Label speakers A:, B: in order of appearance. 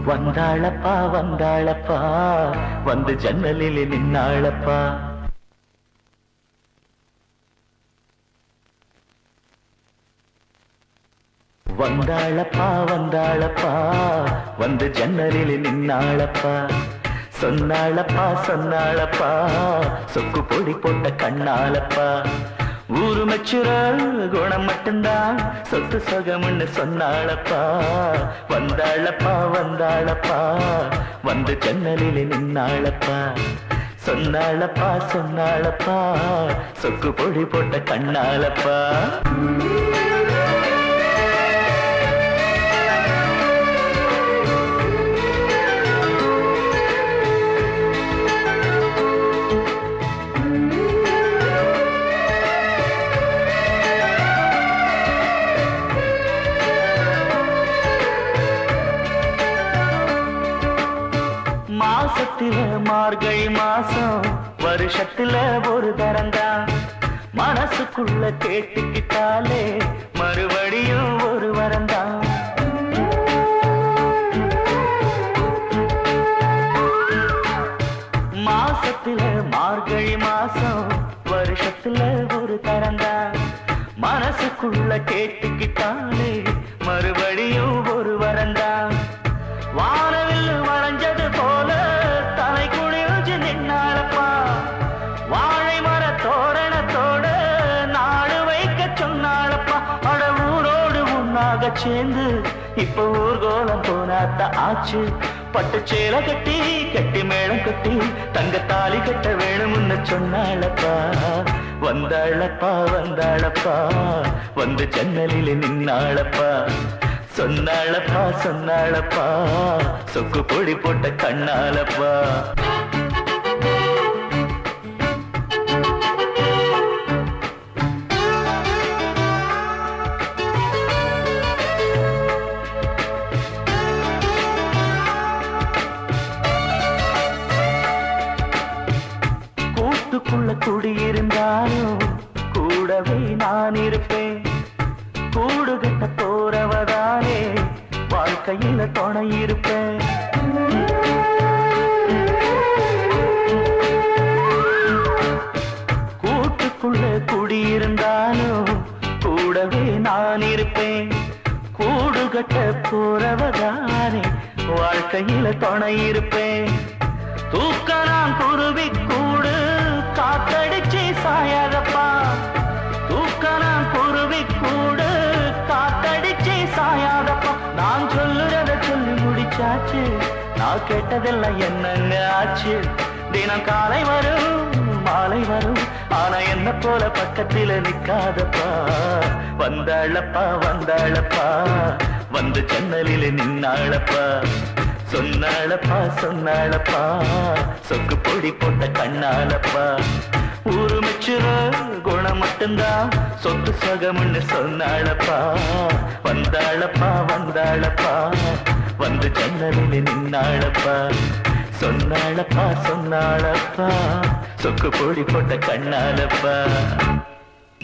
A: வந்தாளப்பா வந்தாளப்பா வந்து ஜன்னலில் நின்னாளப்பா. வந்தாளப்பா வந்தாளப்பா வந்து ஜன்னலில் நின்னாளப்பா. சொன்னாளப்பா சொன்னாளப்பா சொக்கு பொடி போட்ட கண்ணாலப்பா. ஊரு மெச்சுற குணம் மட்டும்தான் சொத்து சொகம்னு சொன்னாளப்பா. வந்தாளப்பா வந்தாளப்பா வந்து ஜன்னலில் நின்னாளப்பா. சொன்னாளப்பா சொன்னாளப்பா சொக்கு பொடி போட்ட கண்ணாலப்பா. மாசத்தில மார்கழி மாசம் வருஷத்துல ஒரு தரந்தான். மனசுக்குள்ள கேட்டுக்கிட்டாலே மறுபடியும் ஒரு வரந்தான். மாசத்தில மார்கழி மாசம் வருஷத்துல ஒரு தரந்தான். மனசுக்குள்ள கேட்டுக்கிட்டாலே மறுபடியும் ஒரு வரந்தான். வானவில் வளைஞ்சது போல தலை குளிர்ச்சி நின்னாளப்பா. வாழை மர தோரணத்தோட நாடு வைக்க சொன்னாளப்பா. அட ஊரோடு உன்னாக சேர்ந்து இப்ப ஊர்கோலம் போனாத்த ஆச்சு. பட்டு சேலை கட்டி கட்டி மேளம் கட்டி தங்க தாலி கட்ட வேணும்னு சொன்னாளப்பா. வந்தாளப்பா வந்தாளப்பா வந்து ஜன்னலில் நின்னாளப்பா. சொன்னாளப்பா சொன்னாளப்பா சொக்கு பொடி போட்ட கண்ணாலப்பா. கூட்டுக்குள்ள குடியிருந்தாலும் கூடவே நான் இருப்பேன். கூடு கட்ட போறவதானே வாழ்க்கையில துணை இருப்பேன். கூட்டுக்குள்ள குடியிருந்தாலும் கூடவே நான் இருப்பேன். கூடு கட்ட போறவதானே வாழ்க்கையில துணை இருப்பேன். தூக்க நான் குருவி கூடு காத்தடிச்சு சாயாதப்பா. தூக்க நான் குருவி கூடு காத்தடிச்சு சாயாதப்பா. நான் சொல்லுறத சொல்லி முடிச்சாச்சு. நான் கேட்டதெல்லாம் என்னங்க ஆச்சு. தினம் காலை வரும் மாலை வரும் ஆனா என்ன போல பக்கத்தில நிக்காதப்பா. வந்தாளப்பா வந்தாளப்பா வந்து ஜன்னலில் நின்னாளப்பா. சொன்னாளப்பா சொன்னாளப்பா சொக்கு பொடி போட்ட கண்ணாலப்பா. ஊரு மெச்சுற குணம் மட்டும்தான் சொத்து சகம்னு சொன்னாளப்பா. வந்தாளப்பா வந்தாளப்பா வந்து ஜன்னலில் நின்னாளப்பா. சொன்னாளப்பா சொன்னாளப்பா சொக்கு பொடி போட்ட கண்ணாலப்பா.